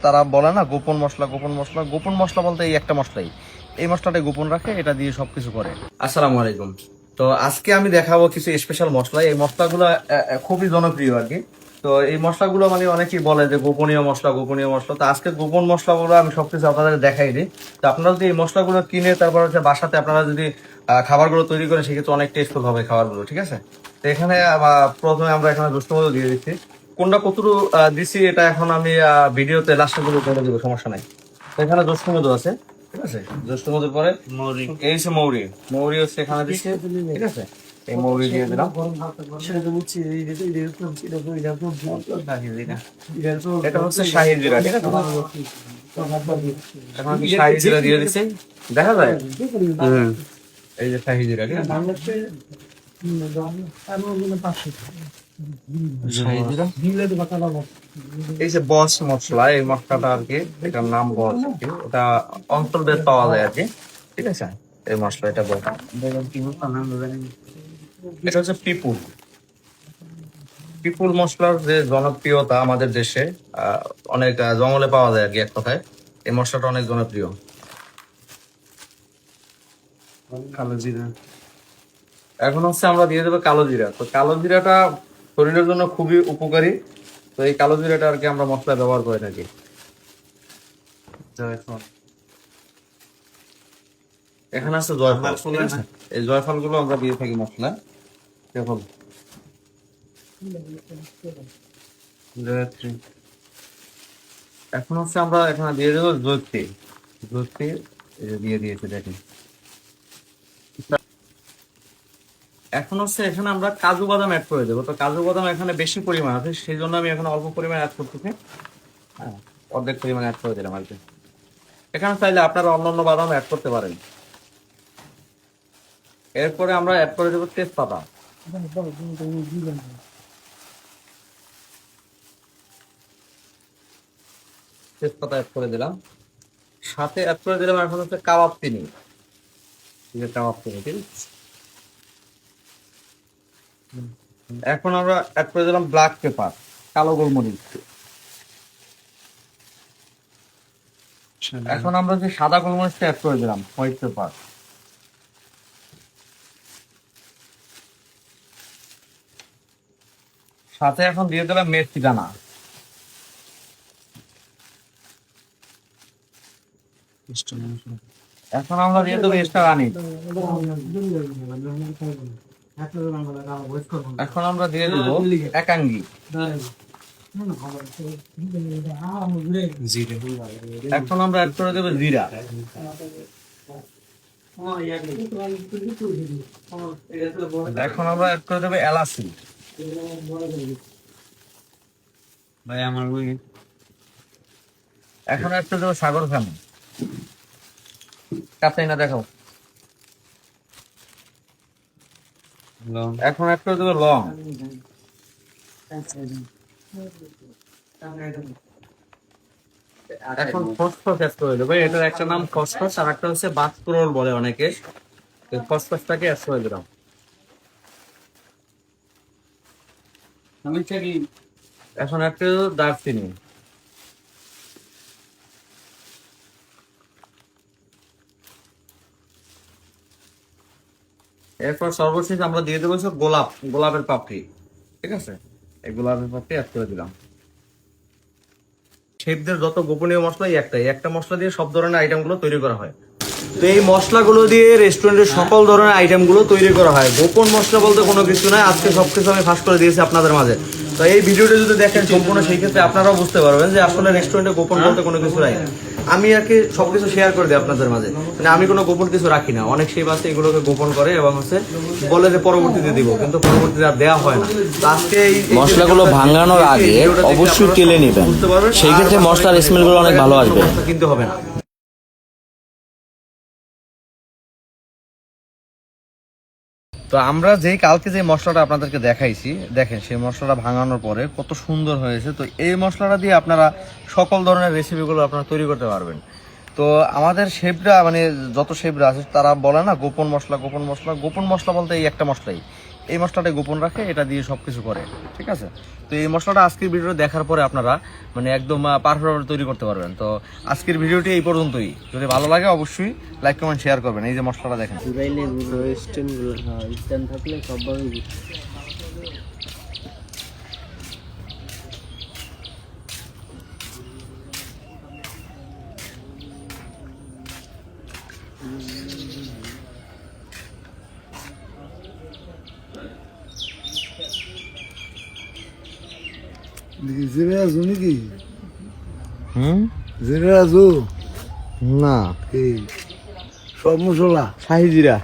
তারা বলে না গোপন মশলা, গোপন মশলা, গোপন মশলা বলতে এই একটা মশলাই, এই মশলাটাই গোপন রাখে, এটা দিয়ে সবকিছু করে। আসসালামু আলাইকুম। তো আজকে আমি দেখাবো কিছু স্পেশাল মশলা। এই মশলাগুলো খুবই জনপ্রিয় আর কি। তো এই মশলাগুলো মানে অনেকেই বলে যে গোপনীয় মশলা, গোপনীয় মশলা। তো আজকে গোপন মশলাগুলো আমি সবকিছু আপনাদের দেখাই দিই। তো আপনারা যদি এই মশলাগুলো কিনে তারপর হচ্ছে বাসাতে আপনারা যদি খাবারগুলো তৈরি করেন, সেক্ষেত্রে অনেক টেস্টফুল হবে খাবারগুলো, ঠিক আছে? তো এখানে প্রথমে আমরা এখানে দুষ্ট মধু দিয়ে দিচ্ছি। কোনটা কতটুকু দিচ্ছি এটা এখন আমি ভিডিওতে লাস্টে গুলো করে দেবো, সমস্যা নাই। তো এখানে দুষ্ট মধু আছে, ঠিক আছে? দুষ্ট মধুর পরে এই হচ্ছে মৌরি, মৌরি হচ্ছে এখানে দিচ্ছি, ঠিক আছে? এই মৌরি দিয়ে দিলাম। এটা হচ্ছে শাহি জিরা, ঠিক আছে? এখন আমি শাহি জিরা দিয়ে দিচ্ছি, দেখা যায় এই যে শাহি জিরা, ঠিক আছে? এই যে বস মশলা, এই মশলাটা আর কি, এটার নাম বস আর কি। ওটা অঞ্চলভেদ পাওয়া যায় আর কি, ঠিক আছে? এই মশলা এটা বস। এটা হচ্ছে পিপুল। পিপুল মশলার যে জনপ্রিয়তা আমাদের দেশে অনেক জঙ্গলে পাওয়া যায় আর কি, এক কথায় এই মশলাটা অনেক জনপ্রিয়। কালো জিরা এখন হচ্ছে আমরা দিয়ে দেবো কালো জিরা। তো কালো জিরাটা শরীরের জন্য খুবই উপকারী। তো এই কালো জিরাটা আর কি আমরা মশলা ব্যবহার করে থাকি। জয়ফল, এখানে আছে জয়ফল, ঠিক আছে? এই জয়ফল গুলো আমরা দিয়ে থাকি মশলা। জয়ফল, জয়ত্রী। এখন হচ্ছে আমরা এখানে দিয়ে দেবো জয়ত্রী। জয়ত্রী এই যে দিয়ে দিয়েছে, দেখেন। এখন হচ্ছে এখানে আমরা কাজু বাদাম অ্যাড করে দেবো। তো কাজু বাদাম এখানে বেশি পরিমাণ আছে, সেই জন্য আমি এখানে অল্প পরিমাণ অ্যাড করতেছি। হ্যাঁ, অর্ধেক পরিমাণ অ্যাড করে দিলাম আর কি। এখানে চাইলে আপনারা অন্যান্য বাদাম অ্যাড করতে পারেন। এরপরে আমরা অ্যাড করে দেবো তেজপাতা। তেজপাতা অ্যাড করে দিলাম, সাথে অ্যাড করে দিলাম এখন হচ্ছে কাবাব চিনি। কাবাব চিনি, ঠিক আছে? এখন আমরা অ্যাড করে দিলাম ব্ল্যাক পেপার, কালো গোলমরিচ। এখন আমরা যে সাদা গোলমরিচটা অ্যাড করে দিলাম, হোয়াইট পেপার। সাথে এখন দিয়ে দিলাম মেথি দানা। এখন আমরা দিয়ে দেবো এক্সট্রা রানি। এখন আমরা দিয়ে দেবো একাঙ্গি। এখন আমরা অ্যাড করে দেবো জিরা। এখন আমরা অ্যাড করে দেবো এলাচি। ভাই আমার এখন অ্যাড করে দেবো সাগর খান। কাঁচাই না, দেখাও। এখন অ্যাড করে দেবো লং। এখন খসখস অ্যাড করে দেবো। এটার একটা নাম খসখস, আর একটা হচ্ছে বাতকুরল বলে অনেকে। খসখসটাকে অ্যাড করে দিলাম। এখন একটা দারচিনি। এরপর সর্বশেষ আমরা দিয়ে দেবো গোলাপের পাপড়ি, ঠিক আছে? এই গোলাপের পাপড়ি অ্যাড করে দিলাম। শেফদের যত গোপনীয় মশলা এই একটা মশলা দিয়ে সব ধরনের আইটেম গুলো তৈরি করা হয়। তো এই মশলাগুলো দিয়ে রেস্টুরেন্টের সকল ধরনের আইটেম গুলো তৈরি করা হয়। গোপন মশলা বলতে কোনো কিছু নাই। আজকে সবকিছু আমি ফাঁস করে দিয়েছি আপনাদের মাঝে। তো এই ভিডিওটা যদি দেখেন সম্পূর্ণ, সেই ক্ষেত্রে আপনারাও বুঝতে পারবেন যে আসলে রেস্টুরেন্টে গোপন বলতে কোনো কিছু নাই। আমি আর কি সবকিছু শেয়ার করে দিই আপনাদের মাঝে, মানে আমি কোনো গোপন কিছু রাখি না। অনেক শেফ আছে এগুলোকে গোপন করে এবং হচ্ছে বলে যে পরবর্তীতে দিব, কিন্তু পরবর্তীতে আর দেওয়া হয় না। তো আজকে এই মশলাগুলো ভাঙানোর আগে অবশ্যই তেলে নেবেন, সেই ক্ষেত্রে মশলার স্মেলগুলো অনেক ভালো আসবে। কিনতে হবে না। তো আমরা কালকে যে মশলাটা আপনাদেরকে দেখাইছি, দেখেন সেই মশলাটা ভাঙানোর পরে কত সুন্দর হয়েছে। তো এই মশলাটা দিয়ে আপনারা সকল ধরনের রেসিপিগুলো আপনারা তৈরি করতে পারবেন। তো আমাদের শেফরা মানে যত শেফরা আছে তারা বলে না গোপন মশলা, গোপন মশলা, গোপন মশলা বলতে এই একটা মশলাই, এই মশলাটাই গোপন রাখে, এটা দিয়ে সবকিছু করে। ঠিক আছে, তো এই মশলাটা আজকের ভিডিওটা দেখার পরে আপনারা মানে একদম পারফেক্টভাবে তৈরি করতে পারবেন। তো আজকের ভিডিওটি এই পর্যন্তই। যদি ভালো লাগে অবশ্যই লাইক কমেন্ট শেয়ার করবেন। এই যে মশলাটা দেখেন, থাকলে সবভাবে জিরে আজু নাকি? হুম, জিরে আজু না এই সব মশলা শাহি জিরা।